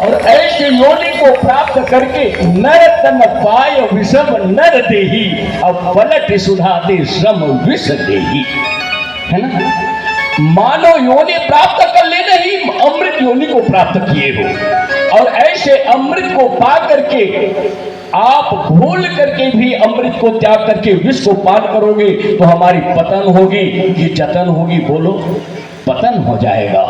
और ऐसे योनि को प्राप्त करके नर तन पाय विषम नर देही, अब पलट सुधा दे श्रम विष देही, है ना। मानव योनि प्राप्त कर लेने ही अमृत योनि को प्राप्त किए हो, और ऐसे अमृत को पा करके आप भूल करके भी अमृत को त्याग करके विष को पान करोगे तो हमारी पतन होगी कि जतन होगी? बोलो, पतन हो जाएगा।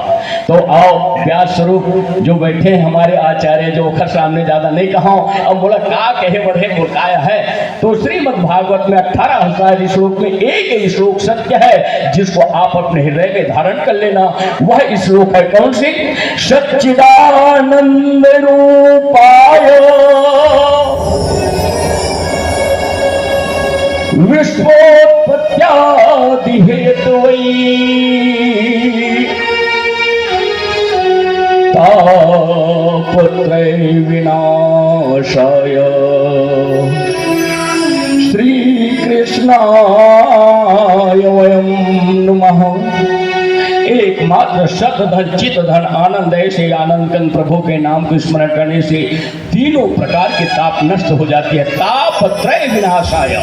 तो आओ व्यास स्वरूप जो बैठे हमारे आचार्य, जो अखर सामने ज्यादा नहीं कहा, अब बोला का कहे बढ़े बोलकाया है। तो श्रीमद् भागवत में 18,000 श्लोक में एक ही श्लोक सत्य है जिसको आप अपने हृदय में धारण कर लेना। वह श्लोक है कौन सी? सच्चिदानंद रूपाय विश्वोत्पत्त्यादि हेतवे तापत्रय विनाशाय श्री कृष्णाय वयं नमः। एकमात्र शतधन चितधन आनंद, ऐसे आनंदकन प्रभु के नाम को स्मरण करने से तीनों प्रकार के ताप नष्ट हो जाती है। तापत्रय विनाशाय,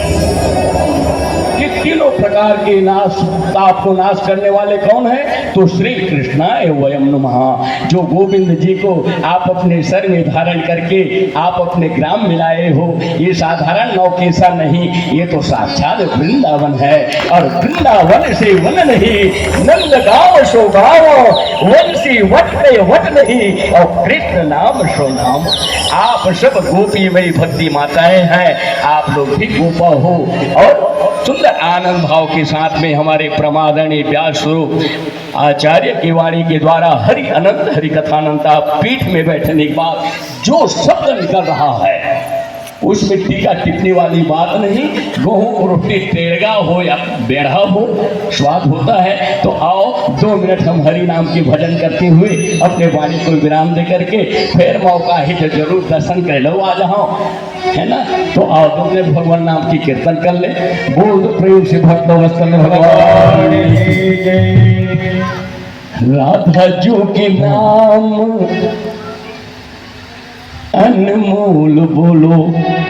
ये तीनों प्रकार के नाश, ताप को नाश करने वाले कौन है? तो श्री कृष्णाय वयं नमः। जो गोविंद जी को आप अपने सर में धारण करके आप अपने ग्राम में लाए हो, ये साधारण नौकेसा नहीं, ये तो साक्षात वृंदावन है। और वृंदावन से वन नहीं, नंद गाँव सो गाँव, वन से वट में वट नहीं, और कृष्ण नाम सो नाम। आप सब गोपी मई भक्ति माताएं हैं, आप लोग भी गोपा हो। और सुंदर आनंद भाव के साथ में हमारे प्रमादरणीय व्यास स्वरूप आचार्य की वाणी के द्वारा हरि अनंत हरि कथानंता पीठ में बैठने के बाद जो शब्द निकल रहा है उसमें टीका टिप्पणी वाली बात नहीं। गेहूं को रोटी टेढ़ा हो या बेढ़ा हो, स्वाद होता है। तो आओ 2 मिनट हम हरि नाम के भजन करते हुए अपने वाणी को विराम दे करके फिर मौका है तो जरूर दर्शन कर लो, आ जाओ, है ना। तो आओ 2 मिनट भगवान नाम की कीर्तन कर ले। बोल दो प्रेम से भक्त भगवान। राधा जो के नाम अनमोल बोलो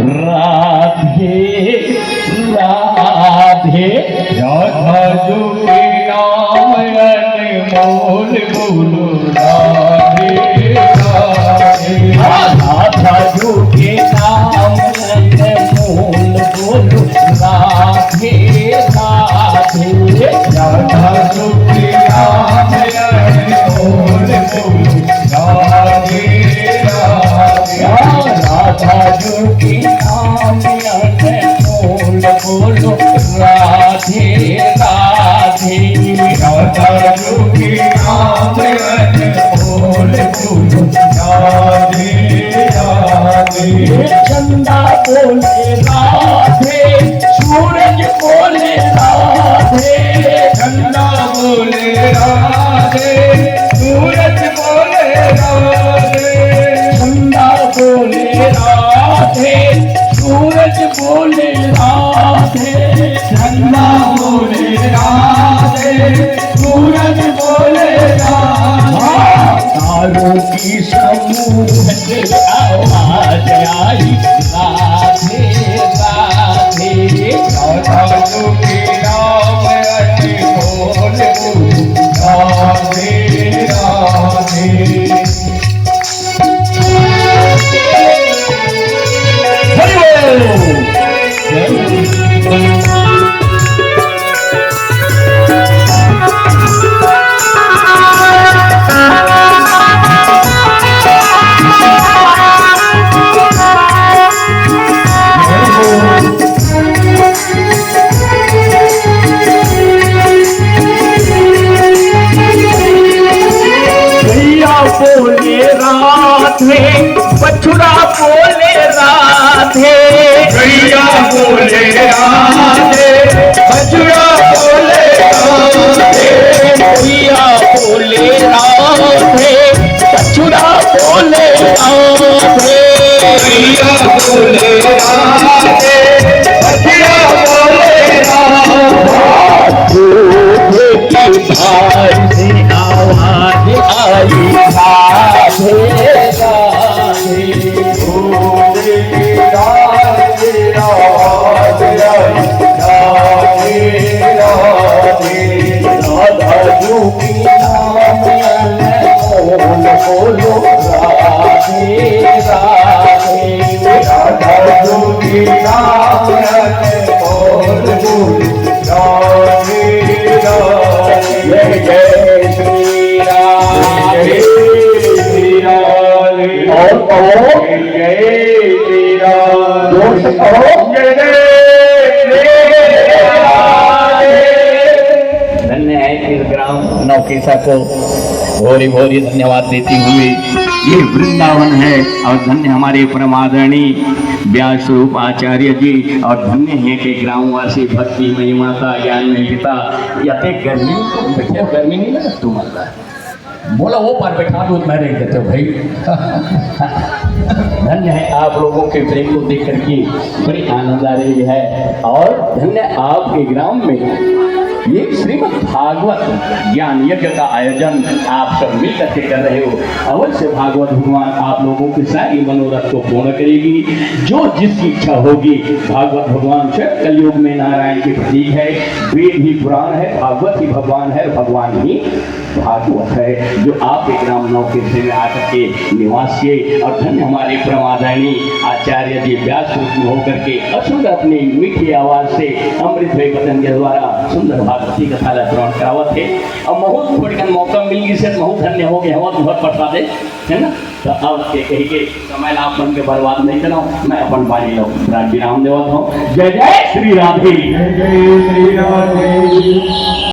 राधे राधे। राधा जो के नाम अनमोल बोलो राधे राधे। राधा जो के नाम अनमोल बोलो राधे राधे। राधा जो के नाम अनमोल बोलो राधे राधे। राधा जो के नाम अनमोल बोलो राधे राधे। राधा जो के नाम अनमोल बोलो राधे राधे। चंदा बोले राधे, सूरज बोले राधे। चंदा बोले राधे, सूरज बोले राधे। चंदा बोले राधे, सूरज बोले राधे। चंदा बोले राधे, सूरज बोले राधे। तारों की समूह से आवाज आई राधे राधे। राधा जो के नाम अनमोल बोलो राधे राधे। हरि बोल। बोले राधे, बछड़ा बोले राधे। गैया बोले राधे, बछड़ा बोले राधे। गैया बोले राधे, बछड़ा बोले राधे। गैया बोले राधे, बछड़ा बोले राधे। भाई से आवाज आई राधे राधे। राधा जोगी राम बोल बोल राधे राधे जय श्री राम जय श्री राधे और कहो जय श्री राम जोर से कहो जय श्री राधे। धन्य है इस ग्राम नौकेशा को भोरी भोरी धन्यवाद देती हुई। ये वृंदावन है और धन्य हमारे परम आदरणीय व्यास स्वरूप आचार्य जी और धन्य है कि ग्रामवासी भक्ति मई माता ज्ञान में पिता यते गर्मी तो बैठे गर्मी नहीं लगा तुम्हारा बोला वो पर बैठा दो मैं देख देते हो भाई। धन्य है आप लोगों के प्रेम को देख करके बड़ी आनंद आ रही है और धन्य आपके ग्राम में ये श्रीमद् भागवत ज्ञान यज्ञ का आयोजन आप सब मिलकर के कर रहे हो। अवश्य भागवत भगवान आप लोगों की सारी मनोरथ को पूर्ण करेगी। जो जिसकी इच्छा होगी भागवत भगवान से कलयुग में नारायण के प्रतीक है। वेद ही पुराण है, भागवत ही भगवान है, भगवान ही भागवत है जो आप एक ग्राम नौकेशा में आकर के निवास किए। और धन्य हमारे परमादरणीय आचार्य जी व्यास रूप में होकर के असुंदर अपनी मीठी आवाज से अमृत भय वचन के द्वारा सुंदर भागवती कथा श्रवण करावत है। और बहुत थोड़ी मौका मिल गई से बहुत धन्य हो गए हम बहुत पढ़ता दे है ना। तो अब के कही के समय आप मन के बर्बाद नहीं करो मैं अपन बारी लो विराम देवत हूँ। जय जय श्री राधे जय श्री राधे।